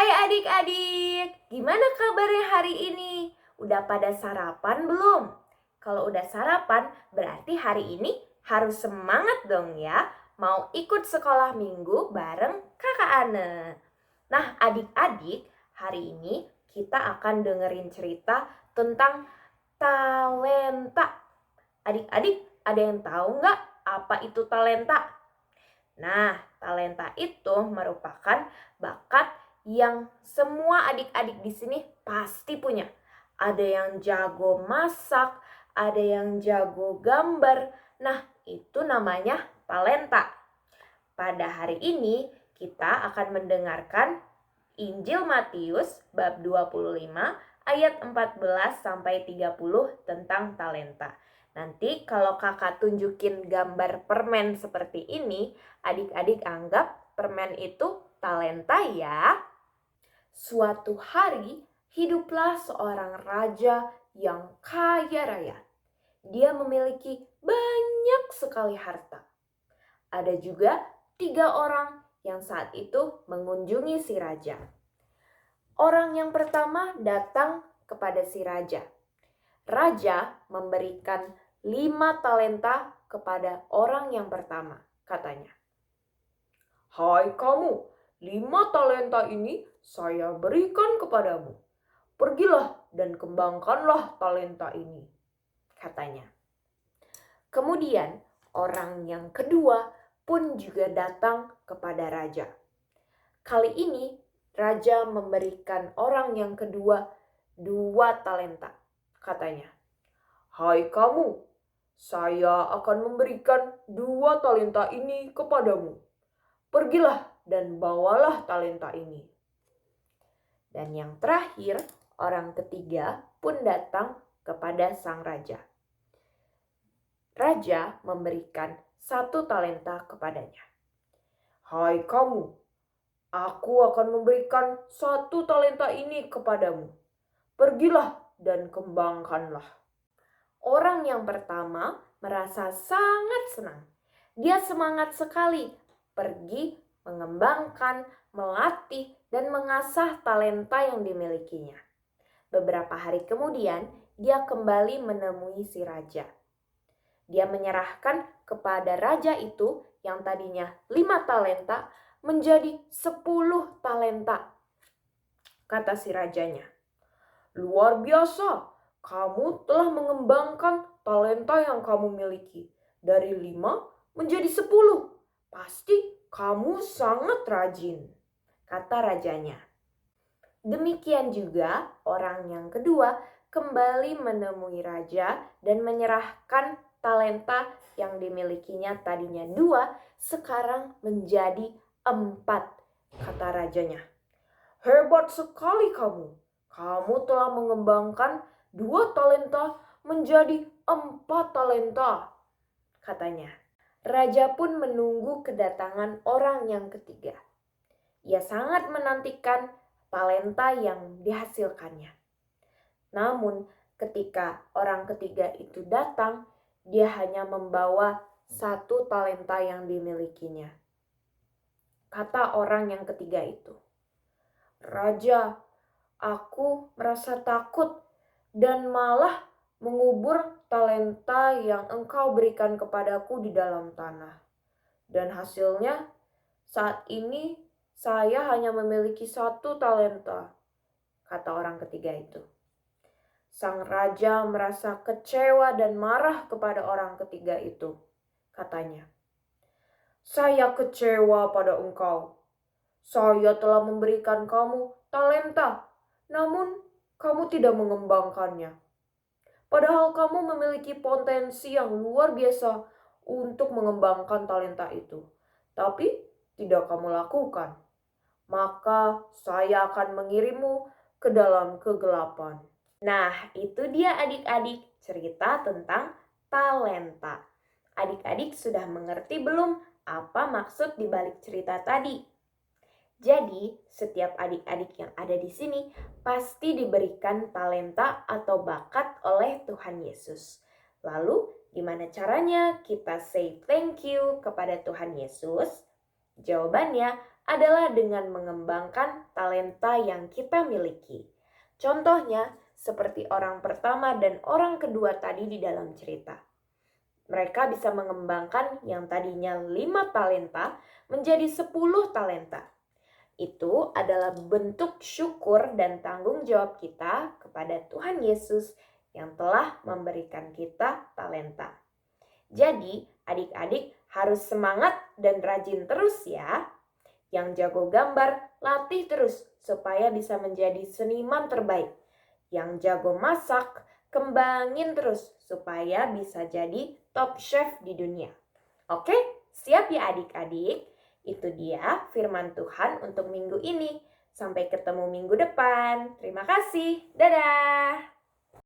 Hai adik-adik, gimana kabarnya hari ini? Udah pada sarapan belum? Kalau udah sarapan, berarti hari ini harus semangat dong ya. Mau ikut sekolah minggu bareng kakak Ane. Nah adik-adik, hari ini kita akan dengerin cerita tentang talenta. Adik-adik, ada yang tahu nggak apa itu talenta? Nah, talenta itu merupakan bakat yang semua adik-adik di sini pasti punya. Ada yang jago masak, ada yang jago gambar. Nah, itu namanya talenta. Pada hari ini kita akan mendengarkan Injil Matius bab 25 ayat 14 sampai 30 tentang talenta. Nanti kalau kakak tunjukin gambar permen seperti ini, adik-adik anggap permen itu talenta ya. Suatu hari hiduplah seorang raja yang kaya raya. Dia memiliki banyak sekali harta. Ada juga 3 orang yang saat itu mengunjungi si raja. Orang yang pertama datang kepada si raja. Raja memberikan 5 talenta kepada orang yang pertama, katanya. Hai kamu, 5 talenta ini saya berikan kepadamu. Pergilah dan kembangkanlah talenta ini, katanya. Kemudian orang yang kedua pun juga datang kepada raja. Kali ini raja memberikan orang yang kedua 2 talenta. Katanya, hai kamu, saya akan memberikan 2 talenta ini kepadamu. Pergilah dan bawalah talenta ini. Dan yang terakhir, orang ketiga pun datang kepada sang raja. Raja memberikan 1 talenta kepadanya. Hai kamu, aku akan memberikan 1 talenta ini kepadamu. Pergilah dan kembangkanlah. Orang yang pertama merasa sangat senang. Dia semangat sekali pergi mengembangkan, melatih, dan mengasah talenta yang dimilikinya. Beberapa hari kemudian, dia kembali menemui si raja. Dia menyerahkan kepada raja itu yang tadinya 5 talenta menjadi 10 talenta. Kata si rajanya, luar biasa, kamu telah mengembangkan talenta yang kamu miliki. Dari 5 menjadi 10. Pasti kamu sangat rajin, kata rajanya. Demikian juga orang yang kedua kembali menemui raja dan menyerahkan talenta yang dimilikinya tadinya 2, sekarang menjadi 4, kata rajanya. Hebat sekali kamu. Kamu telah mengembangkan 2 talenta menjadi 4 talenta, katanya. Raja pun menunggu kedatangan orang yang ketiga. Ia sangat menantikan talenta yang dihasilkannya. Namun ketika orang ketiga itu datang, dia hanya membawa 1 talenta yang dimilikinya. Kata orang yang ketiga itu, Raja, aku merasa takut dan malah mengubur talenta yang engkau berikan kepadaku di dalam tanah. Dan hasilnya saat ini saya hanya memiliki 1 talenta, kata orang ketiga itu. Sang raja merasa kecewa dan marah kepada orang ketiga itu. Katanya, saya kecewa pada engkau. Saya telah memberikan kamu talenta, namun kamu tidak mengembangkannya. Padahal kamu memiliki potensi yang luar biasa untuk mengembangkan talenta itu. Tapi tidak kamu lakukan. Maka saya akan mengirimmu ke dalam kegelapan. Nah, itu dia adik-adik cerita tentang talenta. Adik-adik sudah mengerti belum apa maksud di balik cerita tadi? Jadi, setiap adik-adik yang ada di sini pasti diberikan talenta atau bakat oleh Tuhan Yesus. Lalu, gimana caranya kita say thank you kepada Tuhan Yesus? Jawabannya adalah dengan mengembangkan talenta yang kita miliki. Contohnya, seperti orang pertama dan orang kedua tadi di dalam cerita. Mereka bisa mengembangkan yang tadinya 5 talenta menjadi 10 talenta. Itu adalah bentuk syukur dan tanggung jawab kita kepada Tuhan Yesus yang telah memberikan kita talenta. Jadi, adik-adik harus semangat dan rajin terus ya. Yang jago gambar, latih terus supaya bisa menjadi seniman terbaik. Yang jago masak, kembangin terus supaya bisa jadi top chef di dunia. Oke, siap ya adik-adik? Itu dia firman Tuhan untuk minggu ini. Sampai ketemu minggu depan. Terima kasih. Dadah.